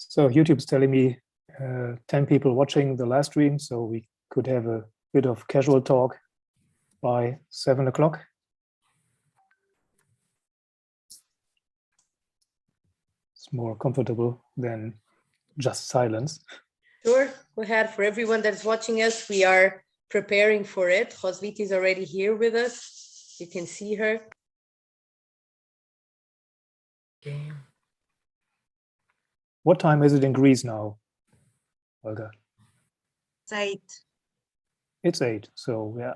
So YouTube's telling me 10 people watching the live stream, so we could have a bit of casual talk by 7 o'clock. It's more comfortable than just silence. Sure, go ahead. For everyone that's watching us, we are preparing for it. Rosvita is already here with us. You can see her. Okay. What time is it in Greece now, Olga? It's 8. It's 8, so yeah.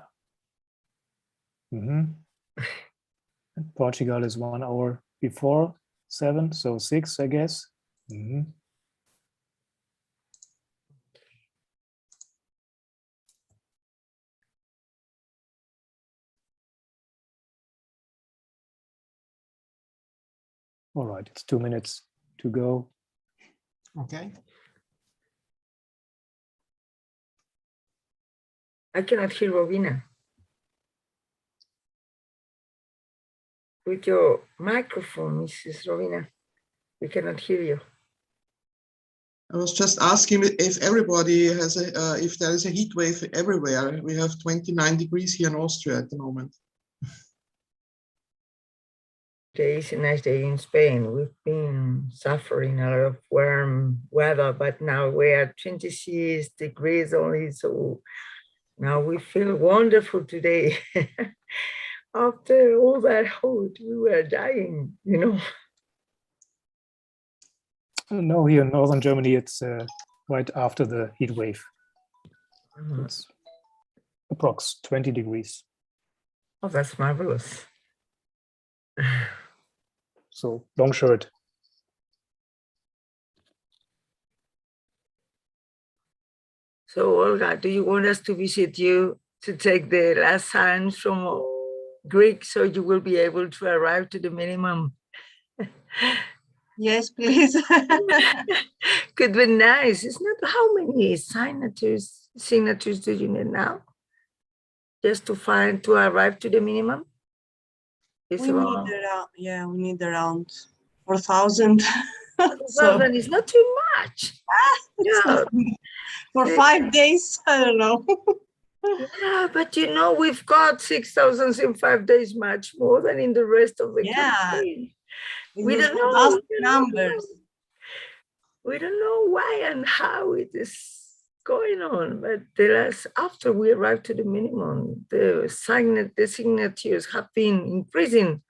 Portugal is 1 hour before 7, so 6, I guess. All right, it's 2 minutes to go. Okay. I cannot hear Rovina. With your microphone, Mrs. Rovina, we cannot hear you. I was just asking if everybody has if there is a heat wave everywhere. We have 29 degrees here in Austria at the moment. Today is a nice day in Spain. We've been suffering a lot of warm weather, but now we are 26 degrees only. So now we feel wonderful today. After all that heat, we were dying, you know. No, here in northern Germany, it's right after the heat wave. It's approx 20 degrees. Oh, that's marvelous. So long shirt. So Olga, do you want us to visit you to take the last signs from Greek so you will be able to arrive to the minimum? Yes, please. Could be nice. It's not how many signatures do you need now? Just to arrive to the minimum? It's We need around, yeah, we need around 4,000. 4,000 is not too much. No. For 5 days, I don't know. Yeah, but you know, we've got 6,000 in 5 days, much more than in the rest of the country. We don't know. Numbers. We don't know why and how it is going on, but after we arrived to the minimum, the signatures have been increasing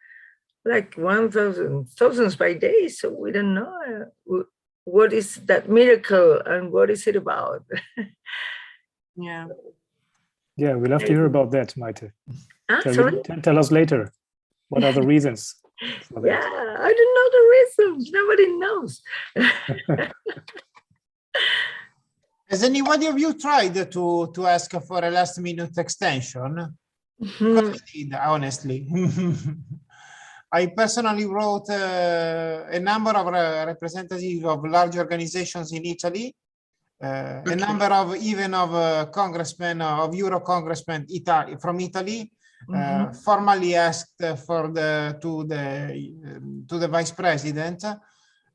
like 1,000, thousands by day. So we don't know what is that miracle and what is it about. Yeah. Yeah, we'll have to hear about that, Maite. Sorry? Tell us later. What are the reasons for that? Yeah, I don't know the reasons. Nobody knows. Has anybody of you tried to ask for a last minute extension? I did, honestly. I personally wrote a number of representatives of large organizations in Italy, a number of even of congressmen, of Euro congressmen from Italy, formally asked for to the vice president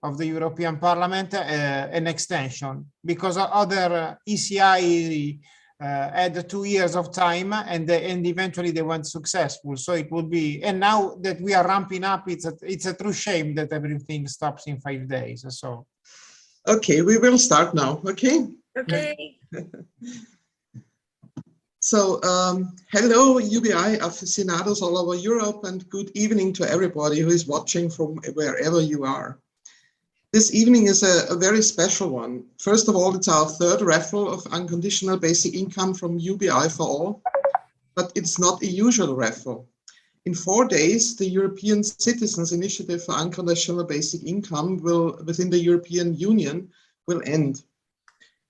of the European Parliament an extension, because other ECI had 2 years of time and eventually they weren't successful. So it would be, and now that we are ramping up, it's a true shame that everything stops in 5 days. So Okay, we will start now. Okay. Okay. So, hello, UBI aficionados all over Europe, and good evening to everybody who is watching from wherever you are. This evening is a very special one. First of all, it's our third raffle of unconditional basic income from UBI4ALL, but it's not a usual raffle. In 4 days, the European Citizens Initiative for Unconditional Basic Income within the European Union will end.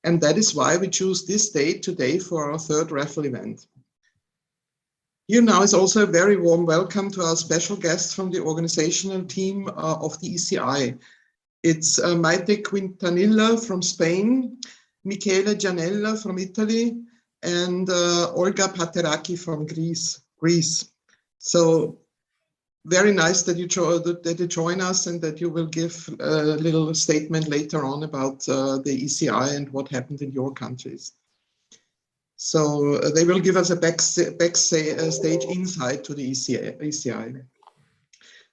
And that is why we choose this date today for our third raffle event. Here now is also a very warm welcome to our special guests from the organizational team of the ECI. It's Maite Quintanilla from Spain, Michele Gianella from Italy, and Olga Pateraki from Greece. So very nice that you join us and that you will give a little statement later on about the ECI and what happened in your countries. So they will give us a backstage insight to the ECI.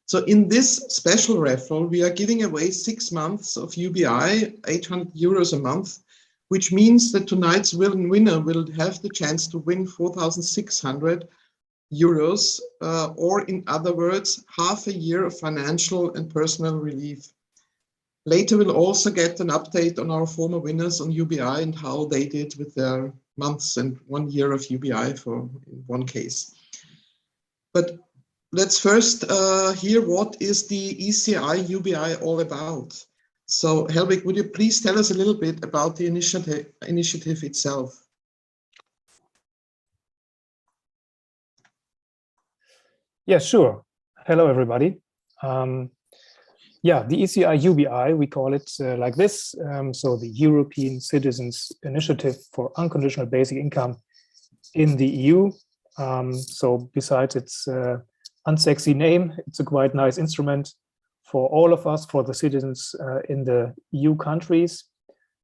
So in this special raffle, we are giving away 6 months of UBI, 800 euros a month, which means that tonight's winner will have the chance to win 4,600 euros, or in other words, half a year of financial and personal relief. Later, we'll also get an update on our former winners on UBI and how they did with their months and 1 year of UBI for one case. But let's first hear what is the ECI UBI all about. So Helwig, would you please tell us a little bit about the initiative itself? Yeah, sure. Hello, everybody. Yeah, the ECI UBI, we call it like this. So the European Citizens Initiative for Unconditional Basic Income in the EU. So besides its unsexy name, it's a quite nice instrument for all of us, for the citizens in the EU countries,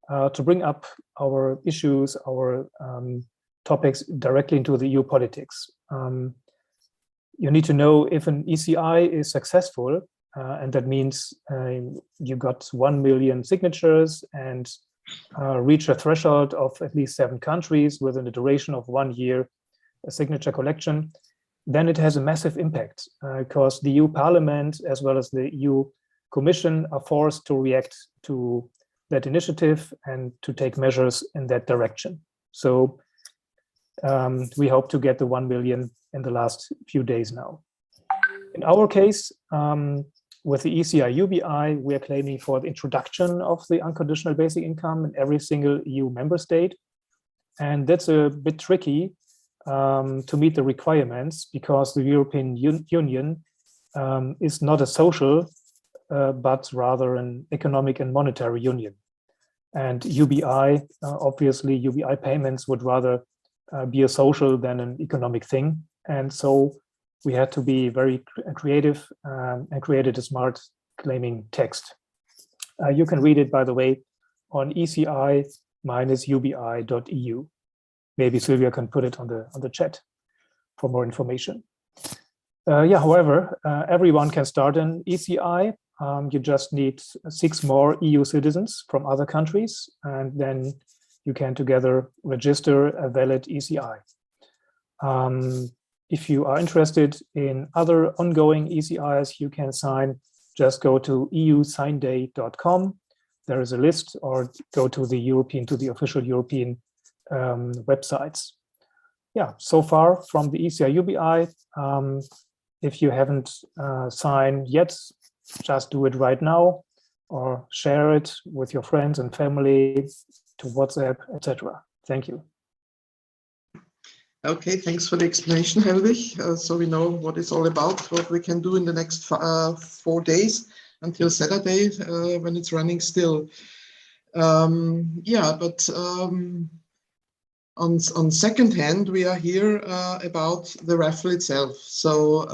to bring up our issues, our topics directly into the EU politics. You need to know if an ECI is successful, and that means you got 1 million signatures and reach a threshold of at least 7 countries within a duration of 1 year, a signature collection, then it has a massive impact because the EU Parliament as well as the EU Commission are forced to react to that initiative and to take measures in that direction. So we hope to get the 1 million in the last few days now. In our case, with the ECI UBI, we are claiming for the introduction of the unconditional basic income in every single EU member state. And that's a bit tricky to meet the requirements because the European Union is not a social, but rather an economic and monetary union. And UBI, obviously, UBI payments would rather be a social than an economic thing. And so we had to be very creative and created a smart claiming text. You can read it, by the way, on eci-ubi.eu. Maybe Sylvia can put it on the chat for more information. Yeah, however, everyone can start an ECI. You just need 6 more EU citizens from other countries, and then you can together register a valid ECI. If you are interested in other ongoing ECIs, you can sign. Just go to eusignday.com. There is a list, or go to the official European websites. Yeah, so far from the ECI UBI, if you haven't signed yet, just do it right now or share it with your friends and family to WhatsApp, etc. Thank you. Okay, thanks for the explanation, Helwig. So we know what it's all about, what we can do in the next 4 days until Saturday when it's running still. Yeah, but on second hand, we are here about the raffle itself. So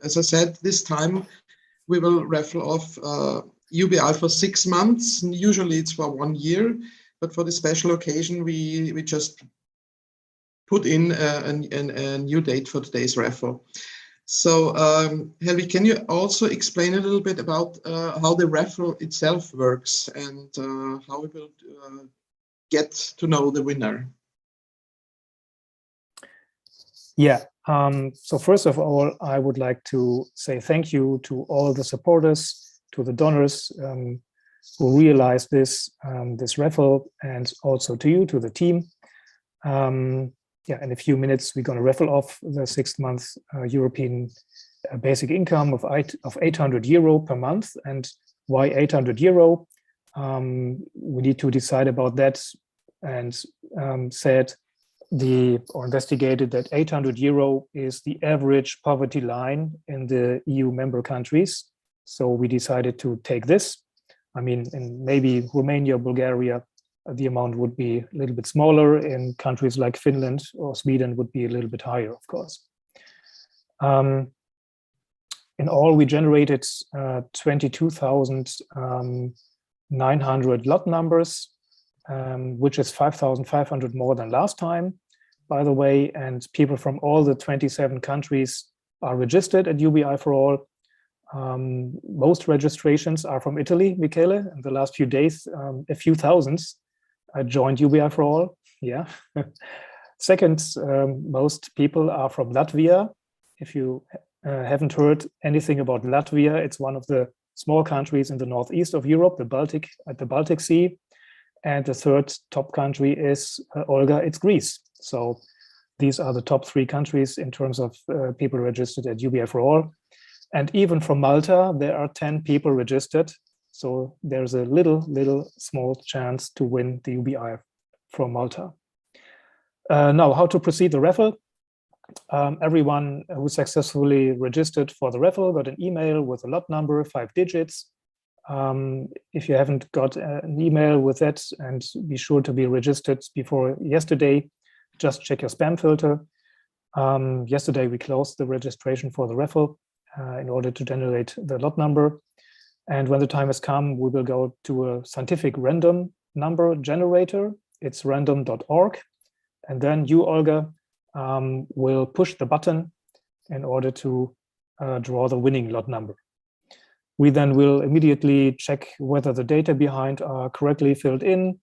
as I said, this time we will raffle off UBI for 6 months. Usually it's for 1 year, but for the special occasion, we just put in a new date for today's raffle. So Helwig, can you also explain a little bit about how the raffle itself works and how we will get to know the winner? Yeah, so first of all, I would like to say thank you to all the supporters, to the donors who realized this raffle, and also to you, to the team. Yeah, in a few minutes, we're going to raffle off the 6-month European basic income of 800 euro per month. And why 800 euro? We need to decide about that, and investigated that 800 euro is the average poverty line in the EU member countries. So we decided to take this. I mean, in maybe Romania, Bulgaria, the amount would be a little bit smaller. In countries like Finland or Sweden would be a little bit higher, of course. In all, we generated 22,900 lot numbers, which is 5,500 more than last time, by the way. And people from all the 27 countries are registered at UBI4ALL. Most registrations are from Italy, Michele. In the last few days, a few thousands joined UBI4ALL. Yeah. Second, most people are from Latvia. If you haven't heard anything about Latvia, it's one of the small countries in the northeast of Europe, the Baltic, at the Baltic Sea. And the third top country is, Olga, it's Greece. So these are the top 3 countries in terms of people registered at UBI4ALL. And even from Malta, there are 10 people registered. So there's a little small chance to win the UBI from Malta. Now, how to proceed the raffle? Everyone who successfully registered for the raffle got an email with a lot number, 5 digits. If you haven't got an email with that, and be sure to be registered before yesterday, just check your spam filter. Yesterday, we closed the registration for the raffle in order to generate the lot number. And when the time has come, we will go to a scientific random number generator. It's random.org. And then you, Olga, will push the button in order to draw the winning lot number. We then will immediately check whether the data behind are correctly filled in.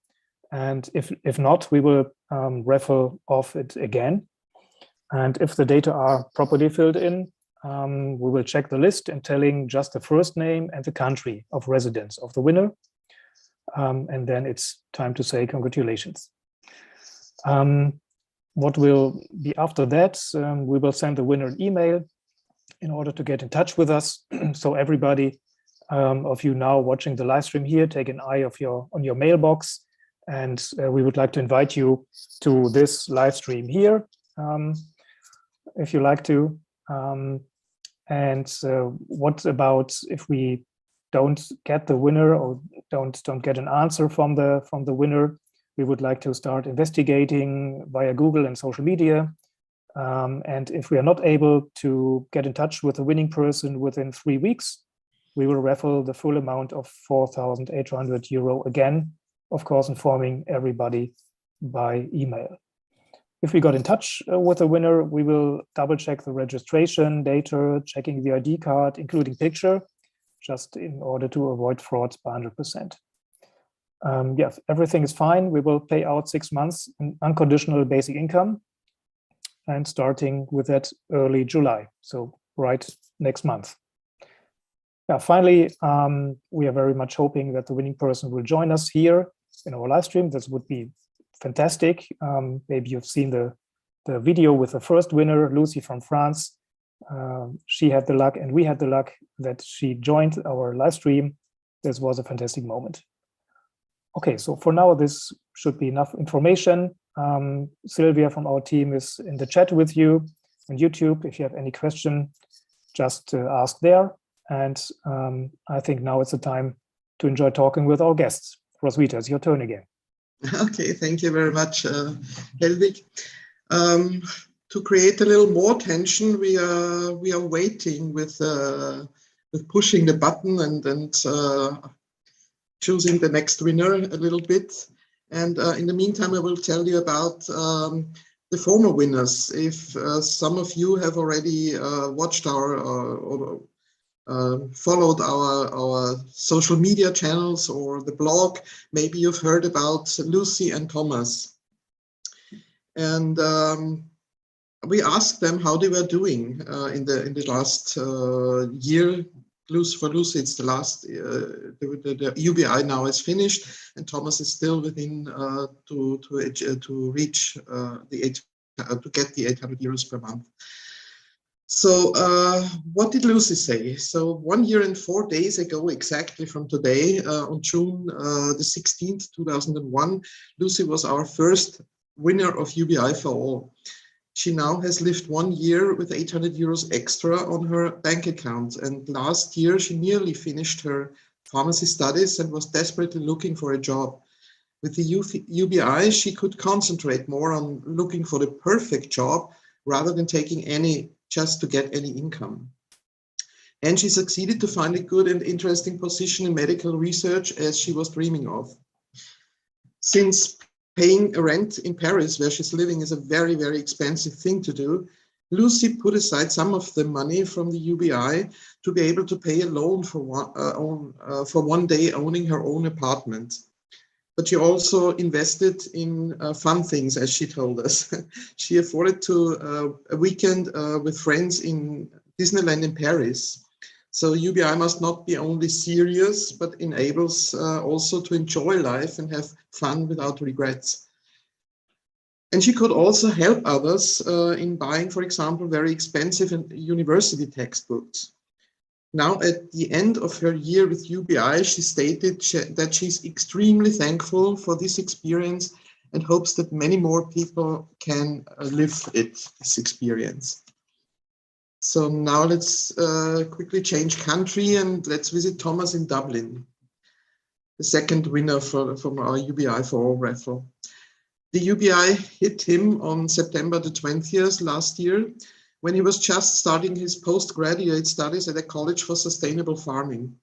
And if not, we will raffle off it again. And if the data are properly filled in, we will check the list and telling just the first name and the country of residence of the winner. And then it's time to say congratulations. What will be after that, we will send the winner an email in order to get in touch with us. So everybody of you now watching the live stream here, take an eye on your mailbox, and we would like to invite you to this live stream here, if you like to. What about if we don't get the winner or don't get an answer from the winner? We would like to start investigating via Google and social media. And if we are not able to get in touch with the winning person within 3 weeks, we will raffle the full amount of 4,800 euro again, of course, informing everybody by email. If we got in touch with the winner, we will double check the registration data, checking the ID card, including picture, just in order to avoid frauds by 100%. Yeah, if everything is fine, we will pay out 6 months in unconditional basic income, and starting with that early July, so right next month. Yeah, finally, we are very much hoping that the winning person will join us here in our live stream. This would be fantastic. Maybe you've seen the video with the first winner, Lucy from France. She had the luck, and we had the luck that she joined our live stream. This was a fantastic moment. Okay, so for now, this should be enough information. Sylvia from our team is in the chat with you on YouTube. If you have any question, just ask there. And I think now it's the time to enjoy talking with our guests. Roswitha, it's your turn again. Okay, thank you very much, Helvig. To create a little more tension, we are waiting with pushing the button and choosing the next winner a little bit. And in the meantime, I will tell you about the former winners. If some of you have already watched or followed our social media channels or the blog, maybe you've heard about Lucy and Thomas. And we asked them how they were doing in the last year. For Lucy, it's the last, the UBI now is finished, and Thomas is still within to reach to get the 800 euros per month. So what did Lucy say? So 1 year and 4 days ago, exactly from today, on June the 16th, 2001, Lucy was our first winner of UBI4ALL. She now has lived 1 year with 800 euros extra on her bank account. And last year, she nearly finished her pharmacy studies and was desperately looking for a job. With the UBI, she could concentrate more on looking for the perfect job rather than taking any just to get any income. And she succeeded to find a good and interesting position in medical research as she was dreaming of. Since paying a rent in Paris, where she's living, is a very, very expensive thing to do, Lucy put aside some of the money from the UBI to be able to pay a loan for one day owning her own apartment. But she also invested in fun things, as she told us. She afforded to a weekend with friends in Disneyland in Paris. So UBI must not be only serious, but enables also to enjoy life and have fun without regrets. And she could also help others in buying, for example, very expensive university textbooks. Now, at the end of her year with UBI, she stated that she's extremely thankful for this experience and hopes that many more people can live this experience. So now let's quickly change country and let's visit Thomas in Dublin, the second winner from our UBI4ALL raffle. The UBI hit him on September the 20th last year when he was just starting his postgraduate studies at a college for sustainable farming.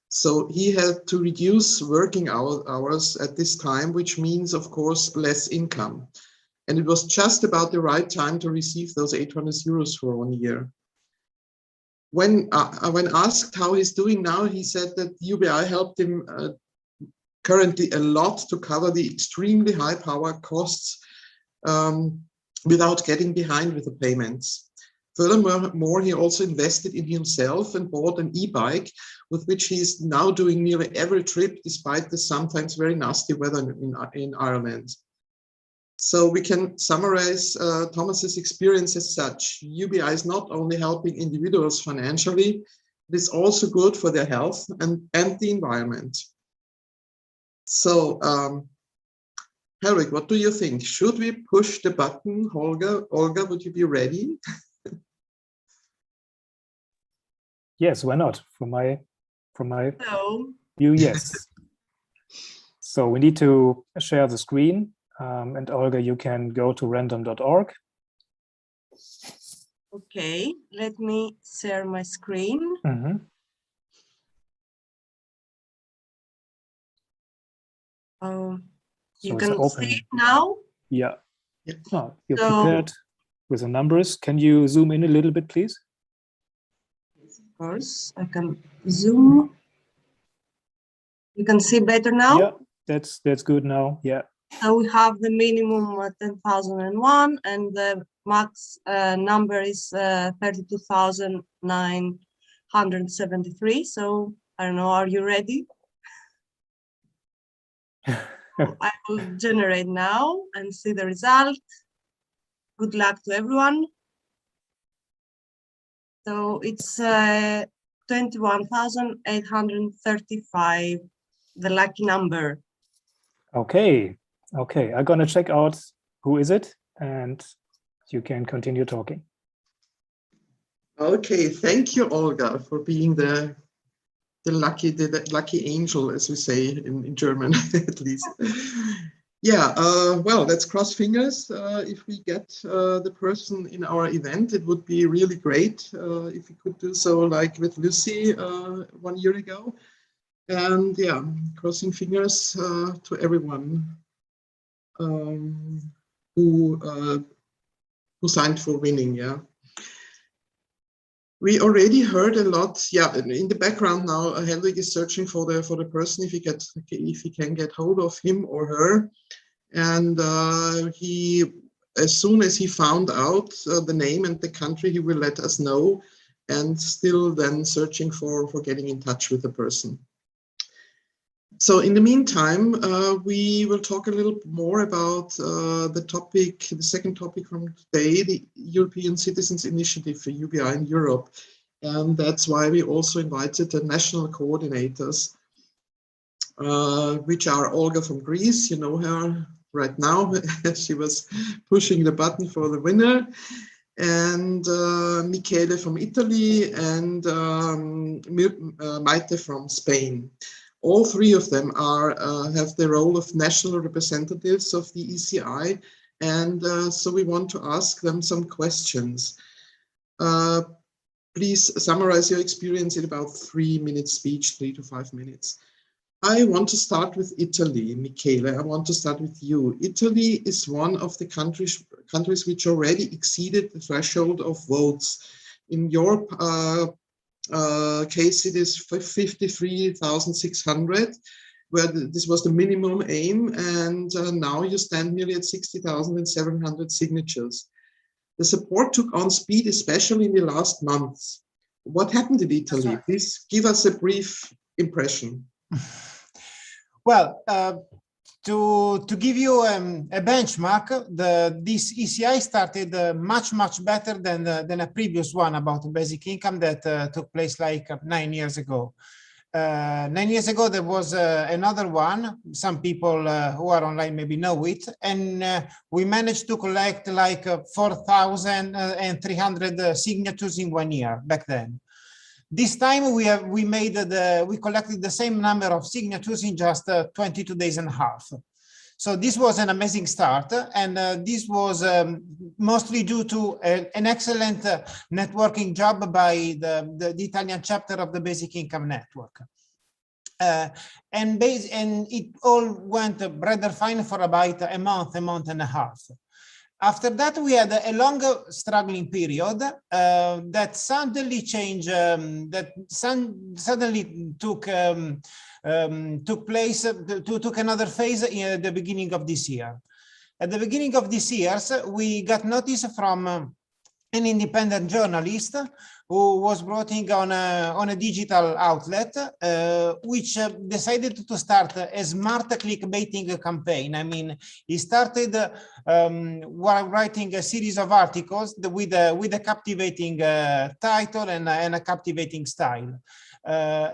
So he had to reduce working hours at this time, which means, of course, less income. And it was just about the right time to receive those 800 euros for 1 year. When asked how he's doing now, he said that UBI helped him currently a lot to cover the extremely high power costs without getting behind with the payments. Furthermore, he also invested in himself and bought an e-bike with which he is now doing nearly every trip despite the sometimes very nasty weather in Ireland. So we can summarize Thomas's experience as such. UBI is not only helping individuals financially, it is also good for their health and the environment. So, Helwig, what do you think? Should we push the button? Olga, would you be ready? Yes, why not? From my Hello. view, yes. So we need to share the screen. And Olga, you can go to random.org. Okay, let me share my screen. Mm-hmm. You can see it now? Yeah. Oh, you're So, prepared with the numbers. Can you zoom in a little bit, please? of course, I can zoom. You can see better now? Yeah, that's good now. Yeah. So we have the minimum 10,001 and the max number is 32,973. So I don't know, are you ready? I will generate now and see the result. Good luck to everyone. So it's 21,835, the lucky number. Okay. Okay, I'm gonna check out who is it, and you can continue talking. Okay, thank you, Olga, for being the lucky angel, as we say in German, at least. Yeah, well, let's cross fingers. If we get the person in our event, it would be really great if we could do so like with Lucy 1 year ago. And yeah, crossing fingers to everyone who signed for winning. Yeah, we already heard a lot. Yeah, in the background now, Helwig is searching for the person if he can get hold of him or her, and as soon as he found out the name and the country, he will let us know, and still then searching for getting in touch with the person. So in the meantime, we will talk a little more about the second topic from today, the European Citizens Initiative for UBI in Europe. And that's why we also invited the national coordinators, which are Olga from Greece, you know her right now, she was pushing the button for the winner, and Michele from Italy, and Maite from Spain. All three of them have the role of national representatives of the ECI, and so we want to ask them some questions. please summarize your experience in about 3-minute speech, 3 to 5 minutes. I want to start with Italy. Michele, I want to start with you. Italy is one of the countries which already exceeded the threshold of votes. In your case, it is 53,600, where this was the minimum aim, and now you stand nearly at 60,700 signatures. The support took on speed, especially in the last months. What happened in Italy? Right. Please give us a brief impression. Well, to give you a benchmark, this ECI started much better than a previous one about the basic income that took place like 9 years ago. 9 years ago, there was another one. Some people who are online maybe know it, and we managed to collect like 4,300 signatures in 1 year back then. This time we collected the same number of signatures in just 22 days and a half. So this was an amazing start, and this was mostly due to an excellent networking job by the Italian chapter of the Basic Income Network. And it all went rather fine for about a month and a half. After that, we had a longer struggling period that suddenly changed, suddenly took place, took another phase at the beginning of this year. At the beginning of this year, we got notice from an independent journalist who was working on a digital outlet, which decided to start a smart clickbaiting campaign. I mean, he started while writing a series of articles with a captivating title and a captivating style.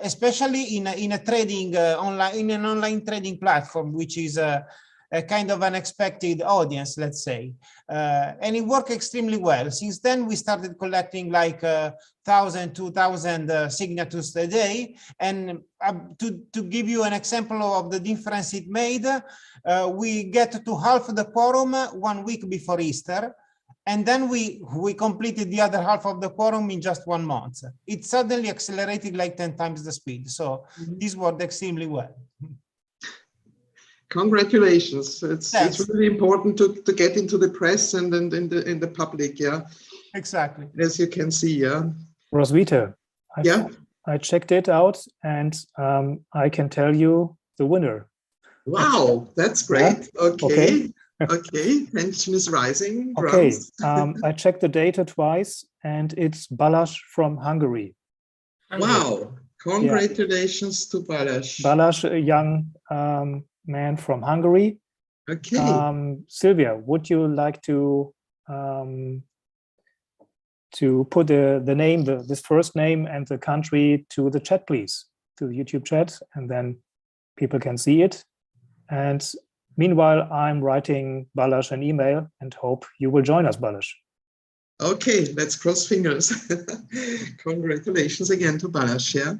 Especially in a trading in an online trading platform, which is a kind of unexpected audience, let's say, and it worked extremely well. Since then, we started collecting like 1,000, 2,000 signatures a day. And to give you an example of the difference it made, we get to half the quorum 1 week before Easter. And then we completed the other half of the quorum in just 1 month. It suddenly accelerated like 10 times the speed. So this worked extremely well. Congratulations! It's really important to get into the press and in the public. Yeah, exactly. As you can see, yeah. Roswitha, I checked it out, and I can tell you the winner. Wow, that's great. Yeah? Okay. Okay. Tension is rising. Okay, I checked the data twice, and it's Balázs from Hungary. Wow! Congratulations to Balázs. Balázs, a young man from Hungary. Okay. Sylvia, would you like to put the name, this first name and the country to the chat, please, to the YouTube chat, and then people can see it. And meanwhile, I'm writing Balázs an email and hope you will join us, Balázs. Okay, let's cross fingers. Congratulations again to Balázs, yeah.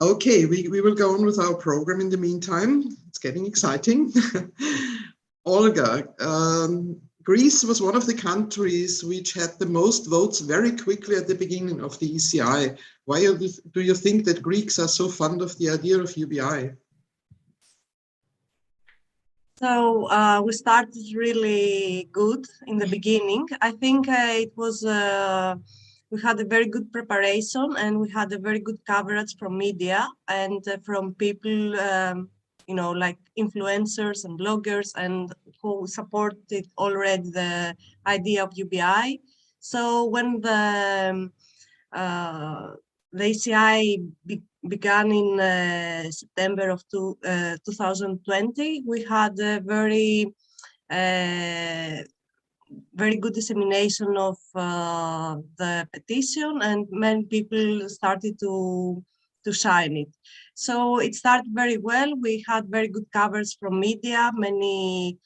Okay, we will go on with our program in the meantime. It's getting exciting. Olga, Greece was one of the countries which had the most votes very quickly at the beginning of the ECI. Why do you think that Greeks are so fond of the idea of UBI? So we started really good in the beginning. I think it was, we had a very good preparation, and we had a very good coverage from media and from people, you know, like influencers and bloggers, and who supported already the idea of UBI. So when the ECI began in September of 2020, we had a very good dissemination of the petition, and many people started to sign it. So it started very well. We had very good coverage from media. Many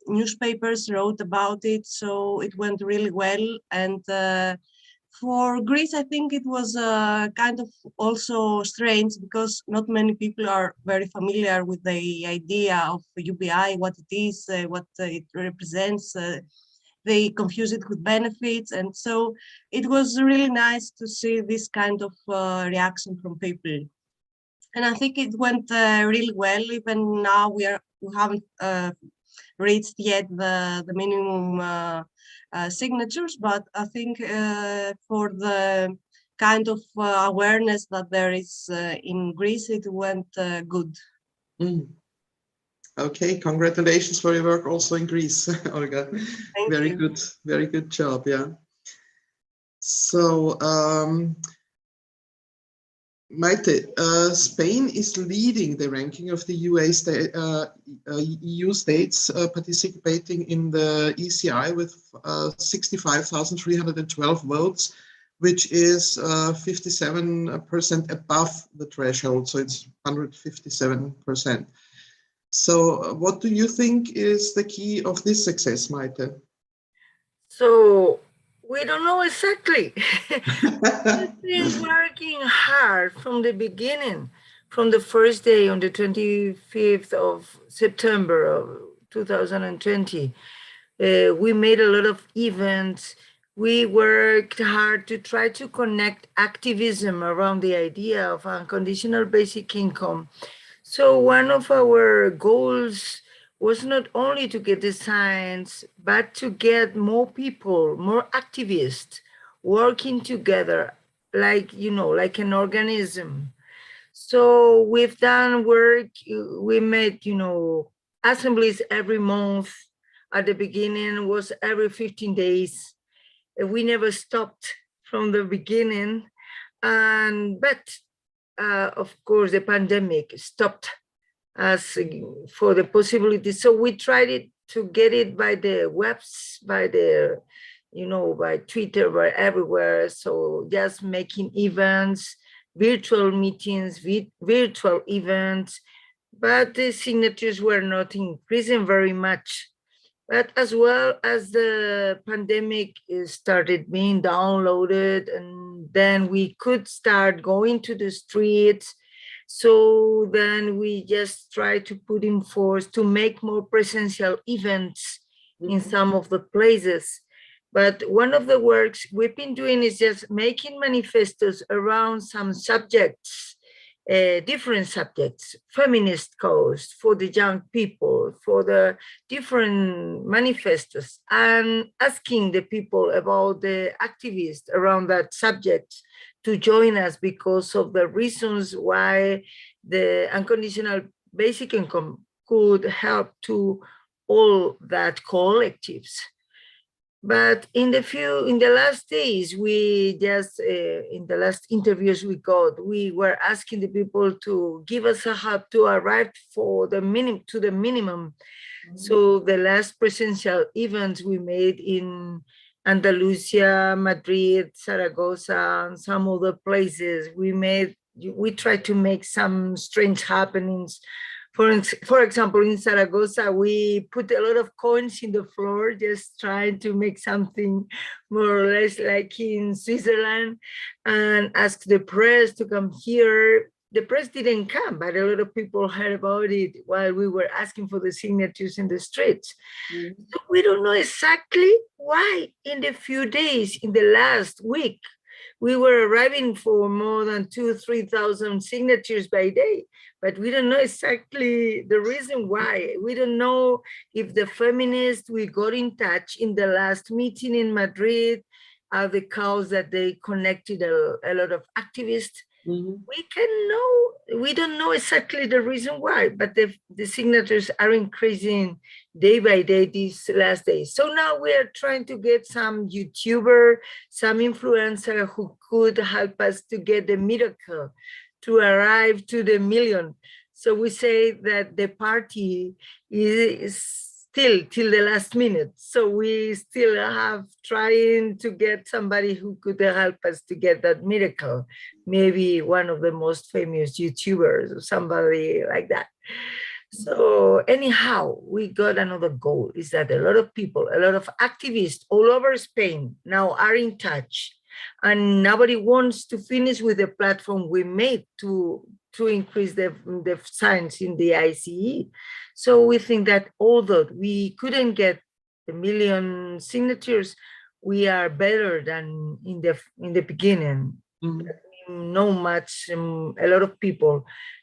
newspapers wrote about it. So it went really well. And for Greece, I think it was kind of also strange, because not many people are very familiar with the idea of UBI, what it is, what it represents. they confuse it with benefits. And so it was really nice to see this kind of reaction from people. And I think it went really well. Even now we haven't reached yet the minimum signatures, but I think for the kind of awareness that there is in Greece, it went good. Mm. Okay, congratulations for your work also in Greece, Olga. Thank you. Very good job, yeah. So, Maite, Spain is leading the ranking of the EU states participating in the ECI with 65,312 votes, which is 57% above the threshold, so it's 157%. So what do you think is the key of this success, Maite? So we don't know exactly. We've been working hard from the beginning, from the first day on the 25th of September of 2020. We made a lot of events. We worked hard to try to connect activism around the idea of unconditional basic income. So one of our goals was not only to get the science, but to get more people, more activists working together, like, you know, like an organism. So we've done work, we made, you know, assemblies every month. At the beginning was every 15 days. We never stopped from the beginning. But of course, the pandemic stopped us for the possibility. So we tried it to get it by the webs, by the, you know, by Twitter, by everywhere. So just making events, virtual meetings, virtual events, but the signatures were not increasing very much. But as well as the pandemic started being downloaded, and then we could start going to the streets. So then we just try to put in force to make more presential events in some of the places. But one of the works we've been doing is just making manifestos around some subjects, different subjects, feminist cause for the young people, for the different manifestos, and asking the people about the activists around that subject to join us because of the reasons why the unconditional basic income could help to all that collectives. But in the last days, we just, in the last interviews we got, we were asking the people to give us a help to arrive for the minimum. So the last presential events we made in Andalusia, Madrid, Zaragoza, and some other places, we tried to make some strange happenings. For example, in Zaragoza, we put a lot of coins in the floor, just trying to make something more or less like in Switzerland, and asked the press to come here. The press didn't come, but a lot of people heard about it while we were asking for the signatures in the streets. So we don't know exactly why in the few days, in the last week, we were arriving for more than 2,000-3,000 signatures by day, but we don't know exactly the reason why. We don't know if the feminists we got in touch in the last meeting in Madrid are the cause that they connected a lot of activists. We don't know exactly the reason why, but the signatures are increasing day by day these last days. So now we are trying to get some YouTuber, some influencer who could help us to get the miracle to arrive to the million. So we say that the party is still till the last minute. So we still have trying to get somebody who could help us to get that miracle. Maybe one of the most famous YouTubers or somebody like that. So anyhow, we got another goal, is that a lot of people, a lot of activists all over Spain now are in touch, and nobody wants to finish with the platform we made to increase the science in the ICE. So we think that although we couldn't get the million signatures, we are better than in the beginning. No much, a lot of people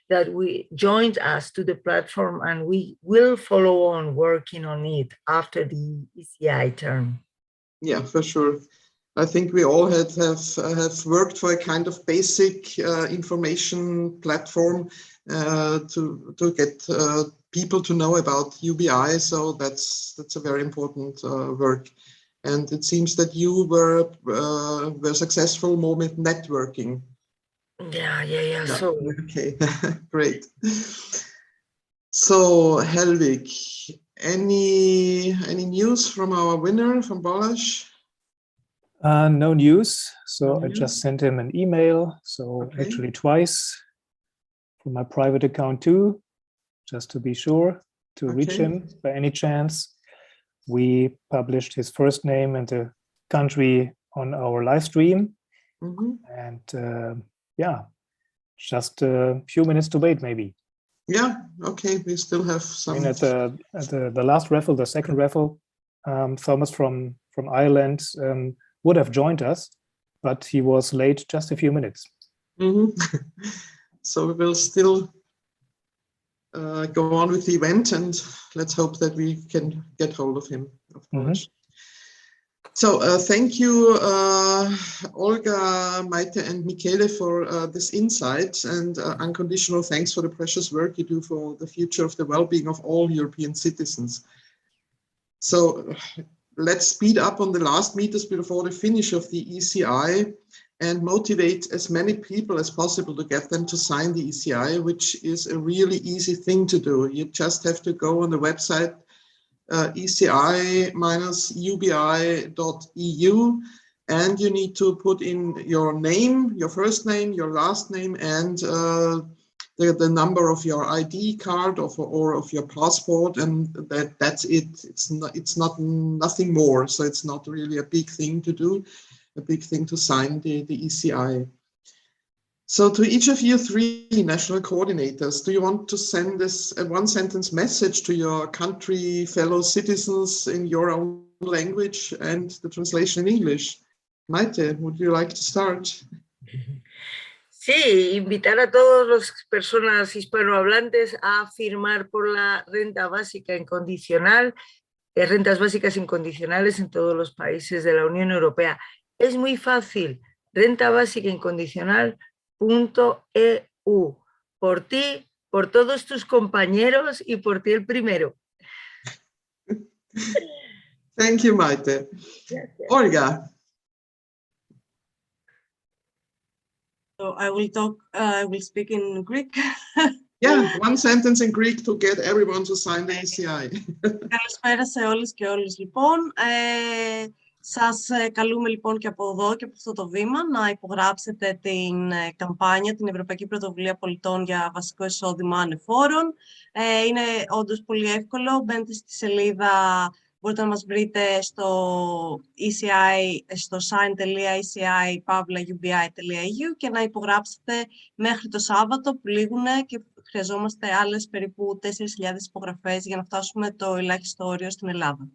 that we joined us to the platform, and we will follow on working on it after the ECI term. Yeah, for sure. I think we all have worked for a kind of basic information platform to get people to know about UBI. So that's a very important work. And it seems that you were successful more with networking. Yeah. So okay, great. So Helvig, any news from our winner, from Balázs? No news. So No I news? just sent him an email. So Okay. actually twice from my private account too, just to be sure to reach Okay. him by any chance. We published his first name and the country on our live stream. And yeah, just a few minutes to wait maybe. Yeah, okay, we still have I some. mean, at the last raffle, the second raffle, Thomas from Ireland would have joined us, but he was late just a few minutes. So we will still go on with the event, and let's hope that we can get hold of him, of course. So thank you, Olga, Maite, and Michele for this insight, and unconditional thanks for the precious work you do for the future of the well-being of all European citizens. So let's speed up on the last meters before the finish of the ECI and motivate as many people as possible to get them to sign the ECI, which is a really easy thing to do. You just have to go on the website ECI-ubi.eu, and you need to put in your name, your first name, your last name, and the number of your ID card or of your passport, and that's it. It's not nothing more. So it's not really a big thing to do, a big thing to sign the ECI. So to each of you three national coordinators, do you want to send this a one-sentence message to your country fellow citizens in your own language and the translation in English? Maite, would you like to start? Sí, invitar a todas las personas hispanohablantes a firmar por la renta básica incondicional, rentas básicas incondicionales en todos los países de la Unión Europea. Es muy fácil, renta básica incondicional.eu. Por ti, por todos tus compañeros y por ti el primero. Thank you, Maite. Gracias. Olga. So I will speak in Greek. Yeah, one sentence in Greek to get everyone to sign the ECI. Καλησπέρα σε όλες και όλους. Λοιπόν, σας καλούμε λοιπόν και από εδώ και από αυτό το βήμα να υπογράψετε την καμπάνια, την Ευρωπαϊκή Πρωτοβουλία Πολιτών για βασικό εισόδημα ανεφόρων. Είναι όντως πολύ εύκολο. Μπαίνετε στη σελίδα, μπορείτε να μας βρείτε στο ECI, στο sign.eci.ubi.eu και να υπογράψετε μέχρι το Σάββατο που λήγουνε και χρειαζόμαστε άλλες περίπου 4.000 υπογραφές για να φτάσουμε το ελάχιστο όριο στην Ελλάδα.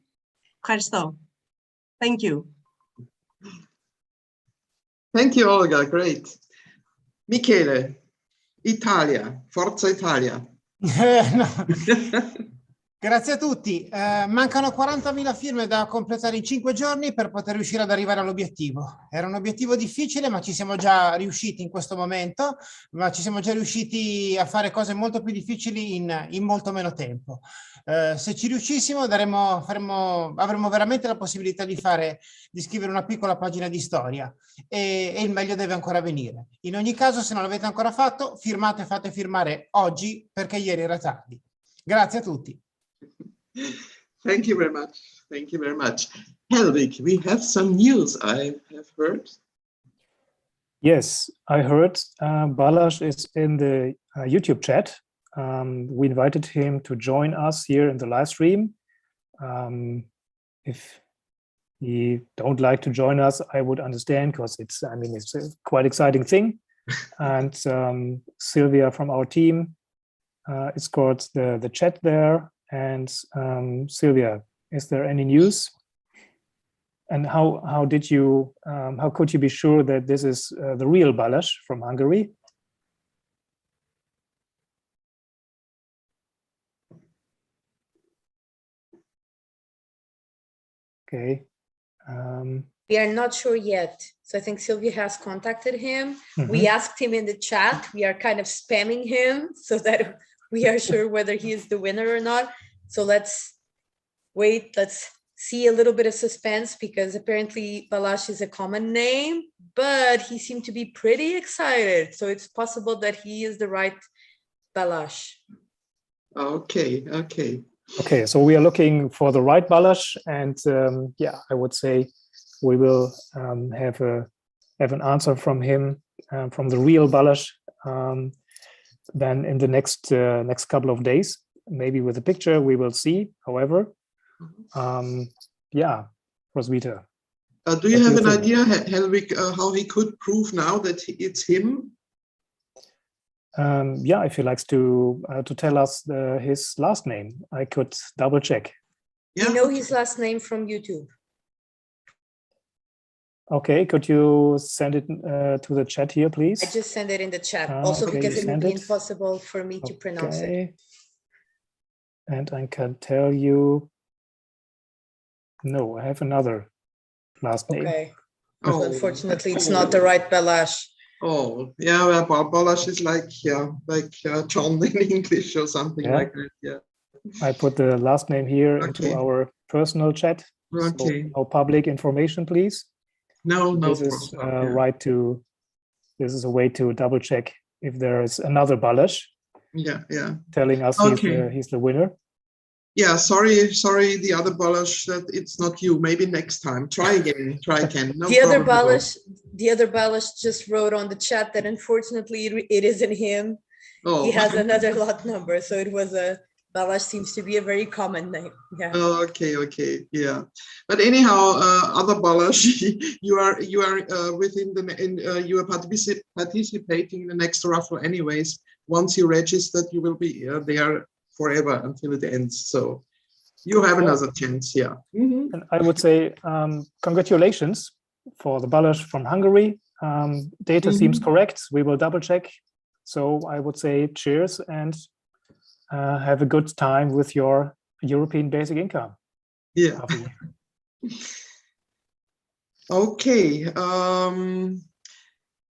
Ευχαριστώ. Thank you. Thank you, Olga. Great. Michele, Italia, Forza Italia. No. Grazie a tutti. Mancano 40.000 firme da completare in 5 giorni per poter riuscire ad arrivare all'obiettivo. Era un obiettivo difficile, ma ci siamo già riusciti in questo momento, ma ci siamo già riusciti a fare cose molto più difficili in molto meno tempo. Se ci riuscissimo avremmo veramente la possibilità di scrivere una piccola pagina di storia e il meglio deve ancora venire. In ogni caso, se non l'avete ancora fatto, firmate e fate firmare oggi perché ieri era tardi. Grazie a tutti. Thank you very much. Thank you very much. Helvig, we have some news, I have heard. Yes, I heard Balázs is in the YouTube chat. We invited him to join us here in the live stream. If he don't like to join us, I would understand, because it's a quite exciting thing. And Sylvia from our team is got the chat there. And Sylvia, Is there any news? And how did you how could you be sure that this is the real Balázs from Hungary? Okay. We are not sure yet. So I think Sylvia has contacted him. Mhm. We asked him in the chat. We are kind of spamming him so that we are sure whether he is the winner or not. So let's wait. Let's see a little bit of suspense, because apparently Balázs is a common name, but he seemed to be pretty excited. So it's possible that he is the right Balázs. Okay, okay. Okay, so we are looking for the right Balázs, and yeah, I would say we will have an answer from him, from the real Balázs, then in the next couple of days, maybe with a picture. We will see. However, yeah, Roswitha. Do you have an think? idea, Helwig, how he could prove now that it's him? Yeah, if he likes to tell us his last name, I could double check. Yeah. You know his last name from YouTube. Okay, could you send it to the chat here, please? I just sent it in the chat, also okay, because you it would sent be it? impossible for me to pronounce it. Okay. And I can tell you, no, I have another last name. Okay. Oh, So unfortunately, it's not the right Balázs. Oh, yeah, well, Balázs is like John in English or something Yeah. like that. Yeah. I put the last name here into Okay. our personal chat. Okay. So no public information, please. No, no This is problem. right to. This is a way to double check if there is another Balázs Yeah, yeah. telling us Okay. he's the winner. Yeah, sorry, the other Balázs, that it's not you. Maybe next time. Try again. No The other problem at all. Balázs just wrote on the chat that unfortunately it isn't him. Oh. He has another lot number, so it was a Balázs seems to be a very common name. Yeah. Oh, okay, yeah. But anyhow, other Balázs, you are within the you are participating in the next raffle anyways. Once you registered, you will be there forever until it ends. So you have another chance. Yeah. Mm-hmm. And I would say congratulations for the Balázs from Hungary. Data seems correct. We will double check. So I would say cheers and have a good time with your European basic income. Yeah. Okay.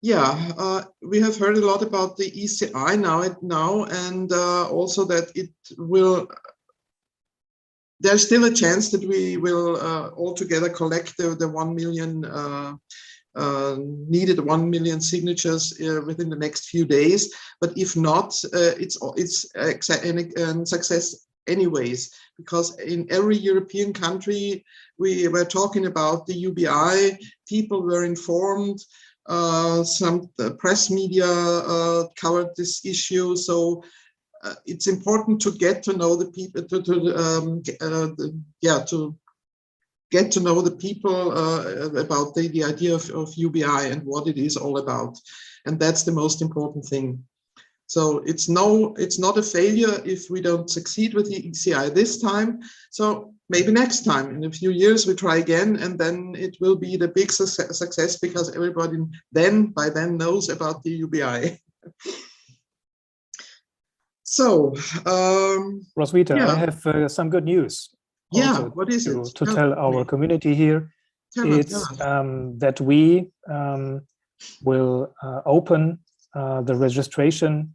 Yeah, we have heard a lot about the ECI now, and also that it will. There's still a chance that we will altogether collect the 1 million needed 1 million signatures within the next few days. But if not, it's a success anyways, because in every European country we were talking about the UBI. People were informed. Some press media covered this issue. So it's important to get to know the people, to get to know the people about the idea of UBI and what it is all about. And that's the most important thing. So it's not a failure if we don't succeed with the ECI this time. So maybe next time, in a few years, we try again, and then it will be the big success because everybody by then knows about the UBI. So, Roswitha, yeah. I have some good news. Yeah, what is it? To tell our community here, it's that we will open the registration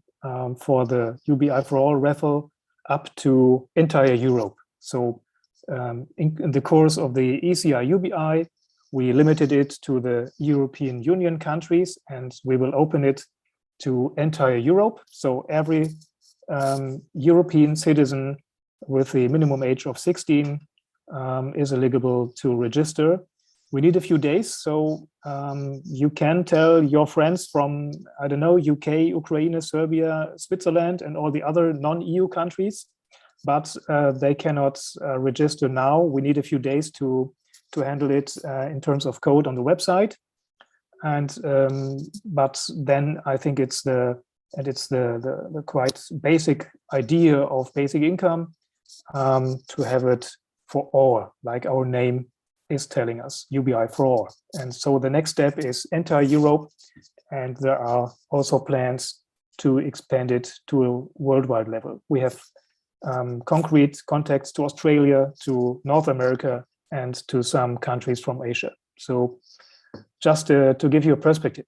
for the UBI4ALL raffle up to entire Europe. So in the course of the ECI UBI, we limited it to the European Union countries, and we will open it to entire Europe. So every European citizen with the minimum age of 16 is eligible to register. We need a few days, so you can tell your friends from, I don't know, UK, Ukraine, Serbia, Switzerland, and all the other non-EU countries, but they cannot register now. We need a few days to handle it in terms of code on the website. And but then I think it's the quite basic idea of basic income to have it for all, like our name is telling us, UBI for all. And so the next step is entire Europe, and there are also plans to expand it to a worldwide level. We have concrete contacts to Australia, to North America, and to some countries from Asia. So just to give you a perspective.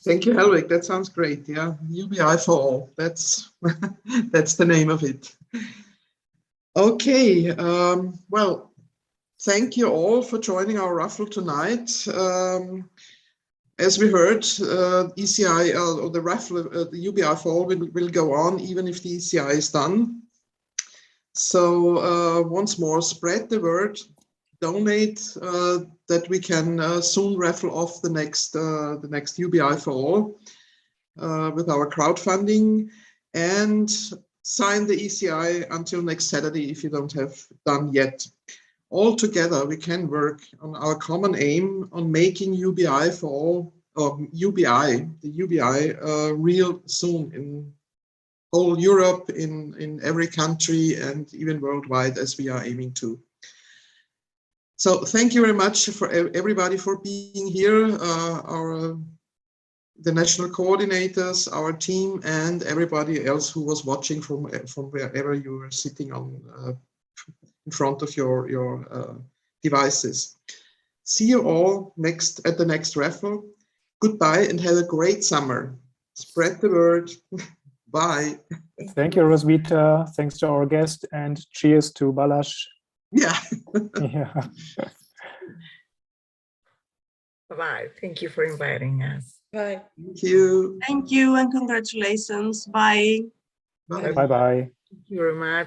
Thank you, Helwig. That sounds great. Yeah, UBI for all. That's that's the name of it. Okay. Well, thank you all for joining our raffle tonight. As we heard, ECI or the raffle, the UBI for all will go on even if the ECI is done. So once more, spread the word, donate that we can soon raffle off the next UBI for all with our crowdfunding, and sign the ECI until next Saturday if you don't have done yet. All together, we can work on our common aim on making UBI for all, or UBI, the UBI, real soon in whole Europe, in every country, and even worldwide, as we are aiming to. So thank you very much for everybody for being here, the national coordinators, our team, and everybody else who was watching from wherever you were sitting on in front of your devices. See you all at the next raffle. Goodbye and have a great summer. Spread the word. Bye. Thank you, Roswitha. Thanks to our guest, and cheers to Balázs. Yeah. Yeah. Bye. Thank you for inviting us. Bye. Thank you. Thank you and congratulations. Bye. Bye. Bye-bye. Thank you very much.